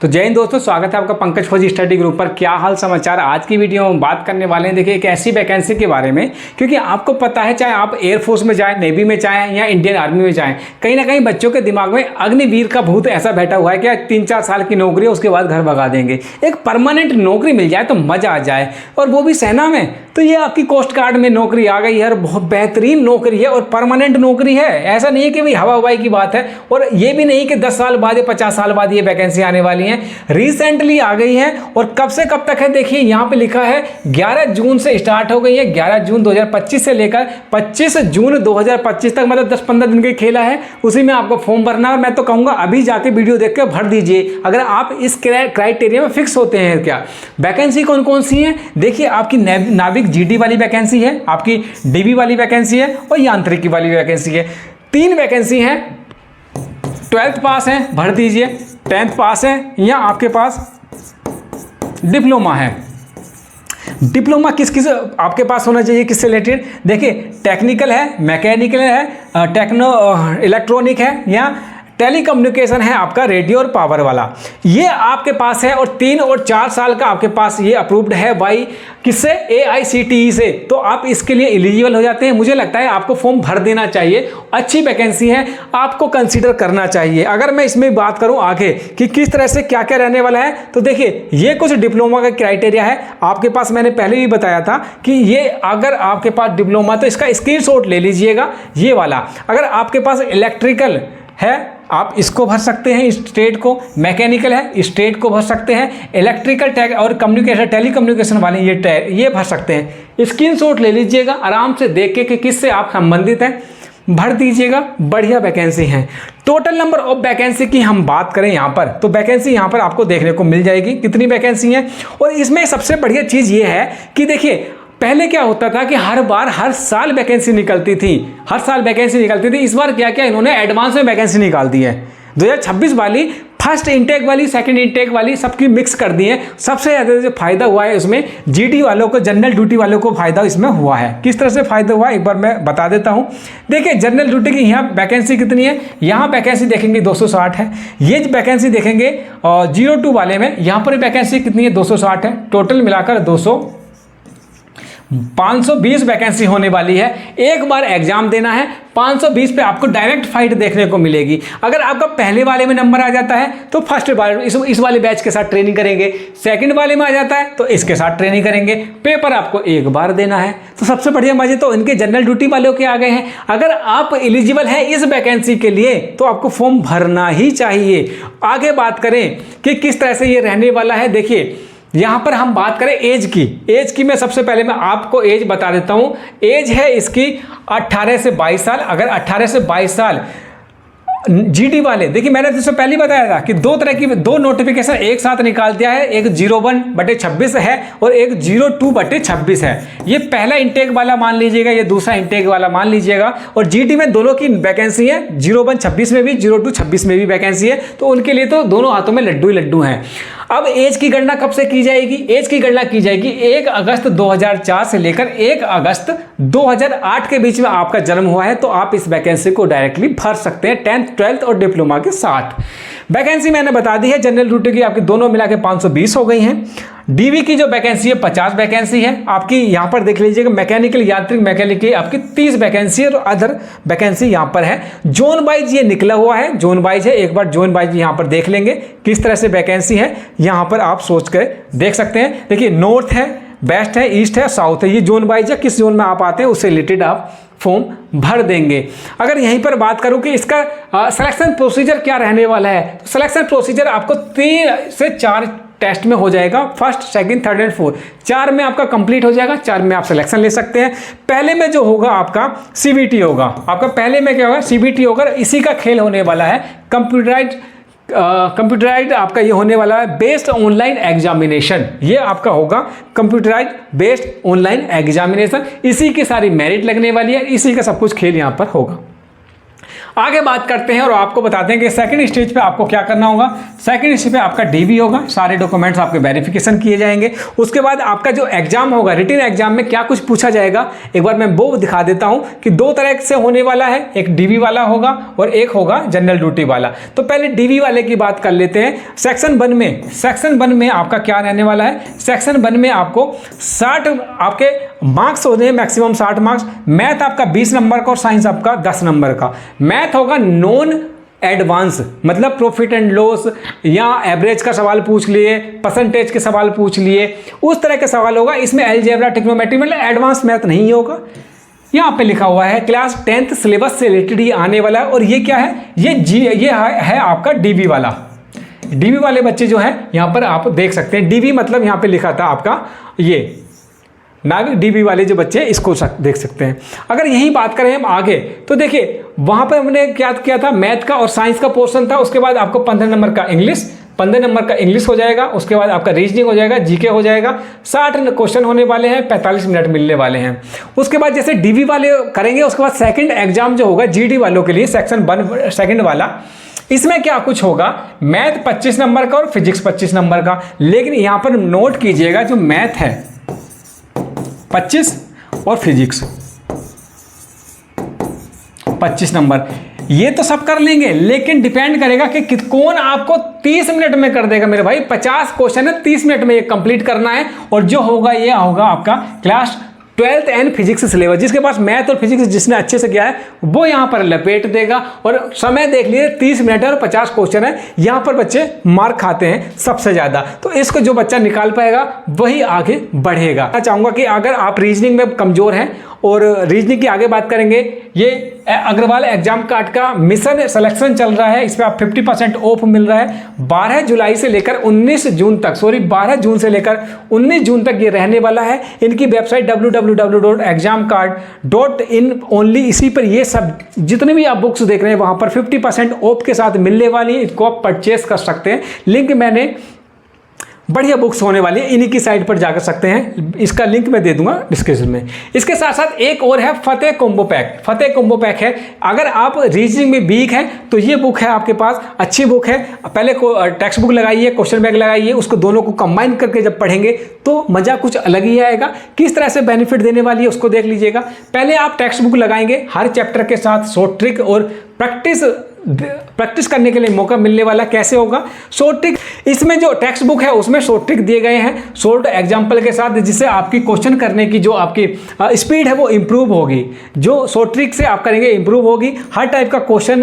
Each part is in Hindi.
तो जय हिंद दोस्तों, स्वागत है आपका पंकज फौजी स्टडी ग्रुप पर। क्या हाल समाचार। आज की वीडियो में बात करने वाले हैं देखिए एक ऐसी वैकेंसी के बारे में, क्योंकि आपको पता है चाहे आप एयरफोर्स में जाएं, नेवी में जाएं या इंडियन आर्मी में जाएं, कहीं ना कहीं बच्चों के दिमाग में अग्निवीर का भूत ऐसा बैठा हुआ है कि 3-4 साल की नौकरी है, उसके बाद घर भगा देंगे। एक परमानेंट नौकरी मिल जाए तो मजा आ जाए, और वो भी सेना में। तो ये आपकी कोस्ट गार्ड में नौकरी आ गई है और बहुत बेहतरीन नौकरी है और परमानेंट नौकरी है। ऐसा नहीं है कि भाई हवा हवाई की बात है, और ये भी नहीं कि 10 साल बाद या 50 साल बाद ये वैकेंसी आने वाली है। रिसेंटली आ गई है और कब से कब तक है देखिए यहाँ पे लिखा है 11 जून से स्टार्ट हो गई है। 11 जून 2025 से लेकर 25 जून 2025 तक, मतलब 10-15 दिन का खेला है। उसी में आपको फॉर्म भरना है। मैं तो कहूँगा अभी जाके वीडियो देख के भर दीजिए अगर आप इस क्राइटेरिया में फिक्स होते हैं। क्या वैकेंसी कौन कौन सी है देखिए, आपकी नाविक जीडी वाली वैकेंसी है, आपकी डीबी वाली वैकेंसी है और यांत्रिकी वाली वैकेंसी है। 3 वैकेंसी है। 12th पास है, भर दीजिए। 10th पास है या आपके पास डिप्लोमा है। डिप्लोमा किस किस आपके पास होना चाहिए, किससे रिलेटेड देखिए, टेक्निकल है, मैकेनिकल है, इलेक्ट्रॉनिक है या टेलीकम्युनिकेशन है आपका, रेडियो और पावर वाला, ये आपके पास है। और 3 और 4 साल का आपके पास ये अप्रूव्ड है भाई किससे, AICTE से। तो आप इसके लिए एलिजिबल हो जाते हैं। मुझे लगता है आपको फॉर्म भर देना चाहिए। अच्छी वैकेंसी है, आपको कंसीडर करना चाहिए। अगर मैं इसमें बात करूं आगे कि किस तरह से क्या क्या रहने वाला है, तो देखिए ये कुछ डिप्लोमा का क्राइटेरिया है आपके पास। मैंने पहले भी बताया था कि ये अगर आपके पास डिप्लोमा तो इसका स्क्रीनशॉट ले लीजिएगा, ये वाला। अगर आपके पास इलेक्ट्रिकल है आप इसको भर सकते हैं, स्टेट को। मैकेनिकल है, स्टेट को भर सकते हैं। इलेक्ट्रिकल और कम्युनिकेशन, टेलीकम्युनिकेशन वाले ये भर सकते हैं। स्क्रीनशॉट ले लीजिएगा, आराम से देख के कि किससे आप संबंधित हैं, भर दीजिएगा। बढ़िया वैकेंसी है। टोटल नंबर ऑफ वैकेंसी की हम बात करें यहाँ पर, तो वैकेंसी यहाँ पर आपको देखने को मिल जाएगी कितनी वैकेंसी है। और इसमें सबसे बढ़िया चीज़ ये है कि देखिए पहले क्या होता था कि हर साल वैकेंसी निकलती थी, हर साल वैकेंसी निकलती थी। इस बार क्या क्या इन्होंने एडवांस में वैकेंसी निकाल दी है। 2026 वाली फर्स्ट इंटेक वाली, सेकंड इंटेक वाली सबकी मिक्स कर दी है। सबसे ज़्यादा जो फायदा हुआ है उसमें जीडी वालों को, जनरल ड्यूटी वालों को फायदा इसमें हुआ है। किस तरह से फायदा हुआ है एक बार मैं बता देता हूँ। देखिए जनरल ड्यूटी की यहाँ वैकेंसी कितनी है, यहाँ वैकेंसी देखेंगे 260 है। ये वैकेंसी देखेंगे 02 वाले में, यहाँ पर वैकेंसी कितनी है, 260 है। टोटल मिलाकर 520 वैकेंसी होने वाली है। एक बार एग्जाम देना है, 520 पे आपको डायरेक्ट फाइट देखने को मिलेगी। अगर आपका पहले वाले में नंबर आ जाता है तो फर्स्ट बार इस वाले बैच के साथ ट्रेनिंग करेंगे, सेकंड वाले में आ जाता है तो इसके साथ ट्रेनिंग करेंगे। पेपर आपको एक बार देना है। तो सबसे बढ़िया मजे तो इनके जनरल ड्यूटी वालों के आ गए हैं। अगर आप एलिजिबल हैं इस वैकेंसी के लिए तो आपको फॉर्म भरना ही चाहिए। आगे बात करें कि किस तरह से ये रहने वाला है, देखिए यहां पर हम बात करें एज की मैं सबसे पहले मैं आपको एज बता देता हूं। एज है इसकी 18 से 22 साल। अगर 18 से 22 साल जीडी वाले, देखिए मैंने तो पहले ही बताया था कि 2 तरह की 2 नोटिफिकेशन एक साथ निकाल दिया है। एक 01/26 है और एक 02/26 है। ये पहला इंटेक वाला मान लीजिएगा, ये दूसरा इंटेक वाला मान लीजिएगा। और जीडी में दोनों की वैकेंसी है, 01/26 में भी, 02/26 में भी वैकेंसी है। तो उनके लिए तो दोनों हाथों में लड्डू ही लड्डू हैं। अब एज की गणना कब से की जाएगी, एज की गणना की जाएगी 1 अगस्त 2004 से लेकर 1 अगस्त 2008 के बीच में आपका जन्म हुआ है तो आप इस वैकेंसी को डायरेक्टली भर सकते हैं 10th 12th और डिप्लोमा के साथ। वैकेंसी मैंने बता दी है। जनरल ड्यूटी की आपकी दोनों मिला के 520 हो गई हैं। डीवी की जो वैकेंसी है 50 वैकेंसी है आपकी। यहाँ पर देख लीजिएगा मैकेनिकल, यांत्रिक मैकेनिकल आपकी 30 वैकेंसी है और अदर वैकेंसी यहाँ पर है। जोन वाइज ये निकला हुआ है, जोन वाइज है। एक बार जोन वाइज यहाँ पर देख लेंगे किस तरह से वैकेंसी है। यहाँ पर आप सोच कर देख सकते हैं। देखिए नॉर्थ है, वेस्ट है, ईस्ट है, साउथ है। ये जोन वाइज है, किस जोन में आप आते हैं उससे रिलेटेड आप फॉर्म भर देंगे। अगर यहीं पर बात करूं कि इसका सिलेक्शन प्रोसीजर क्या रहने वाला है, तो सिलेक्शन प्रोसीजर आपको 3 से 4 टेस्ट में हो जाएगा। First, second, third and fourth, 4 में आपका कंप्लीट हो जाएगा। 4 में आप सिलेक्शन ले सकते हैं। पहले में जो होगा आपका CBT होगा। आपका पहले में क्या होगा, CBT होगा। इसी का खेल होने वाला है कंप्यूटराइज्ड आपका ये होने वाला है बेस्ड ऑनलाइन एग्जामिनेशन। ये आपका होगा कंप्यूटराइज्ड बेस्ड ऑनलाइन एग्जामिनेशन। इसी की सारी मेरिट लगने वाली है, इसी का सब कुछ खेल यहाँ पर होगा। आगे बात करते हैं और आपको बताते हैं कि सेकंड स्टेज पे आपको क्या करना होगा। सेकंड स्टेज पे आपका डीबी होगा, सारे डॉक्यूमेंट्स आपके वेरिफिकेशन किए जाएंगे। उसके बाद आपका जो एग्जाम होगा, रिटन एग्जाम में क्या कुछ पूछा जाएगा एक बार मैं वो दिखा देता हूं कि दो तरह से होने वाला है, एक डीबी वाला होगा और एक होगा जनरल ड्यूटी वाला। तो पहले डीबी वाले की बात कर लेते हैं। सेक्शन 1 में आपका क्या रहने वाला है, सेक्शन 1 में आपको 60 आपके मार्क्स होने हैं, मैक्सिमम 60 मार्क्स। मैथ आपका 20 नंबर का और साइंस आपका 10 नंबर का। मैथ होगा नॉन एडवांस, मतलब प्रॉफिट एंड लॉस या एवरेज का सवाल पूछ लिए, परसेंटेज के सवाल पूछ लिए, उस तरह के सवाल होगा। इसमें अलजेब्रा, ट्रिग्नोमेट्री मतलब एडवांस मैथ नहीं होगा। यहाँ पे लिखा हुआ है क्लास 10th सिलेबस से रिलेटेड ही आने वाला है। और ये क्या है, ये है आपका डीबी वाला। डीबी वाले बच्चे जो है यहाँ पर आप देख सकते हैं, डीबी मतलब यहाँ पे लिखा था आपका ये नाविक डीबी वाले जो बच्चे इसको देख सकते हैं। अगर यही बात करें हम आगे तो देखिए वहाँ पर हमने क्या किया था, मैथ का और साइंस का पोर्शन था। उसके बाद आपको 15 नंबर का इंग्लिश, 15 नंबर का इंग्लिश हो जाएगा। उसके बाद आपका रीजनिंग हो जाएगा, जीके हो जाएगा। 60 क्वेश्चन होने वाले हैं, 45 मिनट मिलने वाले हैं। उसके बाद जैसे डीबी वाले करेंगे, उसके बाद सेकंड एग्जाम जो होगा जीडी वालों के लिए, सेक्शन 1 सेकंड वाला, इसमें क्या कुछ होगा, मैथ 25 नंबर का और फिजिक्स 25 नंबर का। लेकिन यहाँ पर नोट कीजिएगा जो मैथ है 25 और फिजिक्स 25 नंबर, ये तो सब कर लेंगे, लेकिन डिपेंड करेगा कि कौन आपको 30 मिनट में कर देगा। मेरे भाई 50 क्वेश्चन है, 30 मिनट में ये कंप्लीट करना है। और जो होगा ये होगा आपका class 12th and physics syllabus. जिसके पास मैथ और फिजिक्स जिसने अच्छे से किया है वो यहाँ पर लपेट देगा। और समय देख लीजिए 30 मिनट है और 50 क्वेश्चन है। यहाँ पर बच्चे मार्क खाते हैं सबसे ज़्यादा, तो इसको जो बच्चा निकाल पाएगा वही आगे बढ़ेगा। मैं चाहूँगा कि अगर आप रीजनिंग में कमज़ोर हैं और रीजनिंग की आगे बात करेंगे, ये अग्रवाल एग्जाम कार्ड का मिशन सिलेक्शन चल रहा है। इस पर आप 50% ऑफ मिल रहा है। 12 जुलाई से लेकर 19 जून तक, 12 जून से लेकर 19 जून तक ये रहने वाला है। इनकी वेबसाइट www.examcard.in ओनली, इसी पर ये सब जितने भी आप बुक्स देख रहे हैं वहाँ पर 50% ऑफ के साथ मिलने वाली है। इसको आप परचेस कर सकते हैं। लिंक मैंने बढ़िया बुक्स होने वाली है, इन्हीं की साइट पर जाकर सकते हैं। इसका लिंक मैं दे दूंगा डिस्क्रिप्शन में। इसके साथ साथ एक और है फतेह कॉम्बो पैक। फतेह कॉम्बो पैक है, अगर आप रीजनिंग में वीक हैं तो ये बुक है आपके पास, अच्छी बुक है। पहले टेक्स्ट बुक लगाइए, क्वेश्चन बैंक लगाइए, उसको दोनों को कंबाइन करके जब पढ़ेंगे तो मज़ा कुछ अलग ही आएगा। किस तरह से बेनिफिट देने वाली है उसको देख लीजिएगा। पहले आप टेक्स्ट बुक लगाएंगे, हर चैप्टर के साथ शॉर्ट ट्रिक और प्रैक्टिस करने के लिए मौका मिलने वाला। कैसे होगा शॉर्ट ट्रिक, इसमें जो टेक्स्ट बुक है उसमें शॉर्ट ट्रिक दिए गए हैं शॉर्ट एग्जाम्पल के साथ, जिससे आपकी क्वेश्चन करने की जो आपकी स्पीड है वो इम्प्रूव होगी। जो शॉर्ट ट्रिक से आप करेंगे इम्प्रूव होगी। हर टाइप का क्वेश्चन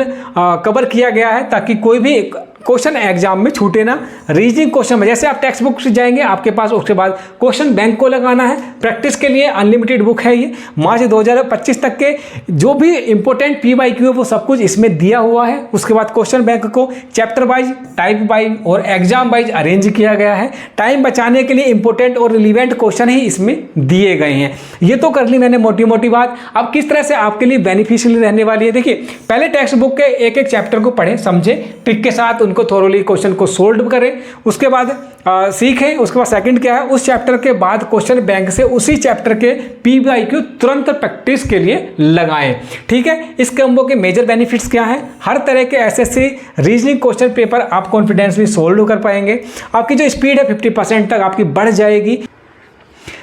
कवर किया गया है ताकि कोई भी क्वेश्चन एग्जाम में छूटे ना। रीजनिंग क्वेश्चन में जैसे आप टेक्स्ट बुक से जाएंगे आपके पास, उसके बाद क्वेश्चन बैंक को लगाना है। प्रैक्टिस के लिए अनलिमिटेड बुक है ये। मार्च 2025 तक के जो भी इंपॉर्टेंट PYQ है वो सब कुछ इसमें दिया हुआ है। उसके बाद क्वेश्चन बैंक को चैप्टर वाइज, टाइप वाइज और एग्जाम वाइज अरेंज किया गया है। टाइम बचाने के लिए इंपॉर्टेंट और रिलीवेंट क्वेश्चन ही इसमें दिए गए हैं। ये तो कर ली मैंने मोटी मोटी बात। अब किस तरह से आपके लिए बेनिफिशियल रहने वाली है, देखिए पहले टेक्स्ट बुक के एक एक चैप्टर को पढ़ें, समझे, ट्रिक के साथ उनको थोरोली क्वेश्चन को सोल्व करें। उसके बाद सीखें। उसके बाद सेकंड क्या है, उस चैप्टर के बाद क्वेश्चन बैंक से उसी चैप्टर के PYQ तुरंत प्रैक्टिस के लिए लगाएं। ठीक है, इस कॉम्बो के मेजर बेनिफिट्स क्या हैं, हर तरह के SSC रीजनिंग क्वेश्चन पेपर आप कॉन्फिडेंसली सोल्व कर पाएंगे। आपकी जो स्पीड है 50% तक आपकी बढ़ जाएगी।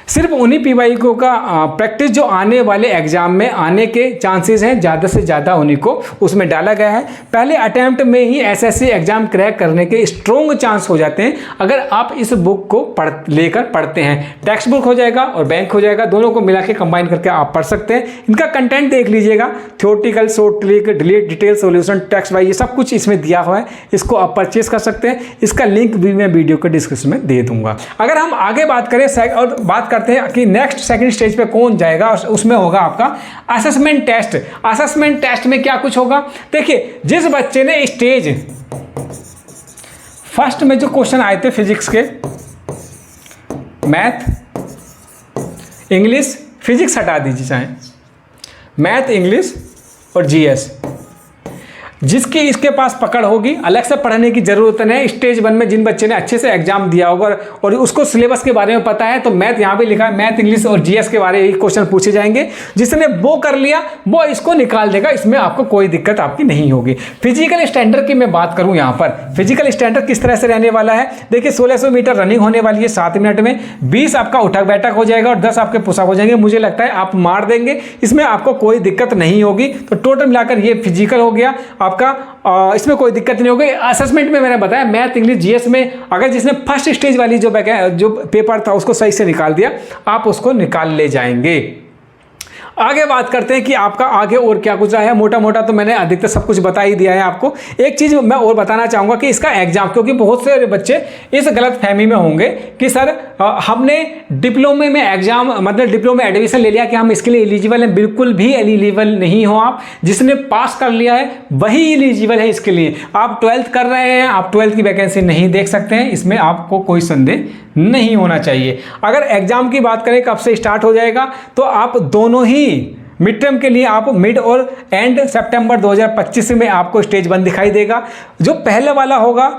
सिर्फ उन्हीं PYQ का प्रैक्टिस जो आने वाले एग्जाम में आने के चांसेस हैं, ज़्यादा से ज़्यादा उन्हीं को उसमें डाला गया है। पहले अटैम्प्ट में ही SSC एग्जाम क्रैक करने के स्ट्रॉन्ग चांस हो जाते हैं अगर आप इस बुक को लेकर पढ़ते हैं। टेक्स्ट बुक हो जाएगा और बैंक हो जाएगा, दोनों को मिला के कंबाइन करके आप पढ़ सकते हैं। इनका कंटेंट देख लीजिएगा, theoretical, short trick, detail solution, text wise, ये सब कुछ इसमें दिया हुआ है। इसको आप परचेज कर सकते हैं। इसका लिंक भी मैं वीडियो के डिस्क्रिप्शन में दे दूंगा। अगर हम आगे बात करें और बात करते हैं कि नेक्स्ट सेकंड स्टेज पे कौन जाएगा, उसमें होगा आपका असेसमेंट टेस्ट। असेसमेंट टेस्ट में क्या कुछ होगा, देखिए जिस बच्चे ने स्टेज फर्स्ट में जो क्वेश्चन आए थे फिजिक्स के, मैथ, इंग्लिश, फिजिक्स हटा दीजिए चाहे, मैथ, इंग्लिश और GS, जिसकी इसके पास पकड़ होगी, अलग से पढ़ने की जरूरत नहीं है। स्टेज 1 में जिन बच्चे ने अच्छे से एग्जाम दिया होगा और उसको सिलेबस के बारे में पता है, तो मैथ यहाँ पे लिखा है, मैथ, इंग्लिश और जीएस के बारे में क्वेश्चन पूछे जाएंगे। जिसने वो कर लिया वो इसको निकाल देगा, इसमें आपको कोई दिक्कत आपकी नहीं होगी। फिजिकल स्टैंडर्ड की मैं बात करूं, यहाँ पर फिजिकल स्टैंडर्ड किस तरह से रहने वाला है, देखिए 1600 मीटर रनिंग होने वाली है 7 मिनट में, 20 आपका उठक बैठक हो जाएगा और 10 आपके पुशअप हो जाएंगे। मुझे लगता है आप मार देंगे, इसमें आपको कोई दिक्कत नहीं होगी। तो टोटल मिलाकर ये फिजिकल हो गया आपका, इसमें कोई दिक्कत नहीं होगी। असेसमेंट में मैंने बताया मैथ, इंग्लिश, जीएस में अगर जिसने फर्स्ट स्टेज वाली जो पेपर था उसको सही से निकाल दिया, आप उसको निकाल ले जाएंगे। आगे बात करते हैं कि आपका आगे और क्या कुछ है। मोटा मोटा तो मैंने अधिकतर सब कुछ बता ही दिया है आपको। एक चीज़ मैं और बताना चाहूँगा कि इसका एग्जाम, क्योंकि बहुत से बच्चे इस गलत फहमी में होंगे कि सर हमने डिप्लोमे में एग्जाम मतलब डिप्लोमा एडमिशन ले लिया कि हम इसके लिए एलिजिबल हैं। बिल्कुल भी एलिजिबल नहीं हो आप। जिसने पास कर लिया है वही एलिजिबल है इसके लिए। आप 12th कर रहे हैं, आप 12th की वैकेंसी नहीं देख सकते हैं, इसमें आपको कोई संदेह नहीं होना चाहिए। अगर एग्जाम की बात करें कब से स्टार्ट हो जाएगा, तो आप दोनों ही मिड टर्म के लिए आप मिड और एंड सितंबर 2025 में आपको स्टेज 1 दिखाई देगा। जो पहले वाला होगा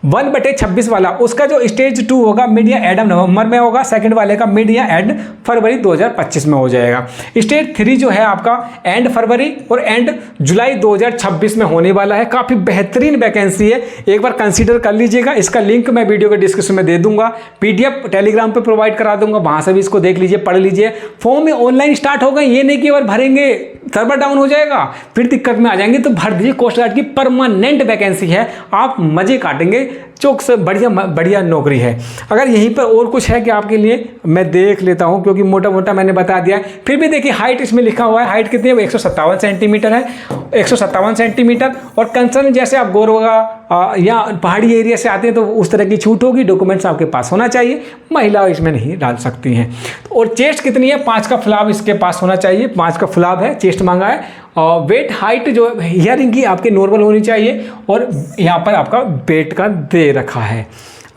1/26 वाला, उसका जो स्टेज 2 होगा मिड या एंड नवंबर में होगा। सेकंड वाले का मिड या एंड फरवरी 2025 में हो जाएगा। स्टेज 3 जो है आपका एंड फरवरी और एंड जुलाई 2026 में होने वाला है। काफ़ी बेहतरीन वैकेंसी है, एक बार कंसीडर कर लीजिएगा। इसका लिंक मैं वीडियो के डिस्क्रिप्शन में दे दूंगा, पीडीएफ टेलीग्राम पे प्रोवाइड करा दूंगा, वहाँ से भी इसको देख लीजिए, पढ़ लीजिए। फॉर्म में ऑनलाइन स्टार्ट हो गए, ये नहीं कि एक बार भरेंगे सर्वर डाउन हो जाएगा फिर दिक्कत में आ जाएंगे, तो भर दीजिए। कोस्ट गार्ड की परमानेंट वैकेंसी है, आप मजे काटेंगे, चौक से बढ़िया नौकरी है। अगर यहीं पर और कुछ है कि आपके लिए मैं देख लेता हूं, क्योंकि मोटा मोटा मैंने बता दिया है। फिर भी देखिए हाइट इसमें लिखा हुआ है, हाइट कितनी है, 157 सेंटीमीटर है, 157 सेंटीमीटर। और कंसर्न जैसे आप गोरवा या पहाड़ी एरिया से आते हैं तो उस तरह की छूट होगी, डॉक्यूमेंट्स आपके पास होना चाहिए, महिला इसमें नहीं डाल सकती हैं। और चेस्ट कितनी है, 5 का फुलाव इसके पास होना चाहिए, 5 का फुलाव है, चेस्ट मांगा है। और वेट हाइट जो हियरिंग की आपके नॉर्मल होनी चाहिए, और यहाँ पर आपका वेट का दे रखा है।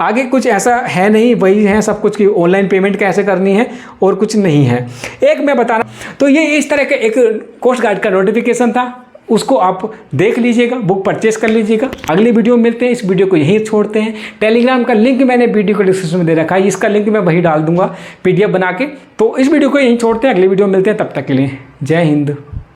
आगे कुछ ऐसा है नहीं, वही है सब कुछ कि ऑनलाइन पेमेंट कैसे करनी है और कुछ नहीं है। एक मैं बताना, तो ये इस तरह का एक कोस्ट गार्ड का नोटिफिकेशन था, उसको आप देख लीजिएगा, बुक परचेस कर लीजिएगा। अगली वीडियो में मिलते हैं, इस वीडियो को यहीं छोड़ते हैं। टेलीग्राम का लिंक मैंने वीडियो के डिस्क्रिप्शन में दे रखा है, इसका लिंक मैं वहीं डाल दूंगा पीडीएफ बना के। तो इस वीडियो को यहीं छोड़ते हैं, अगली वीडियो में मिलते हैं, तब तक के लिए जय हिंद।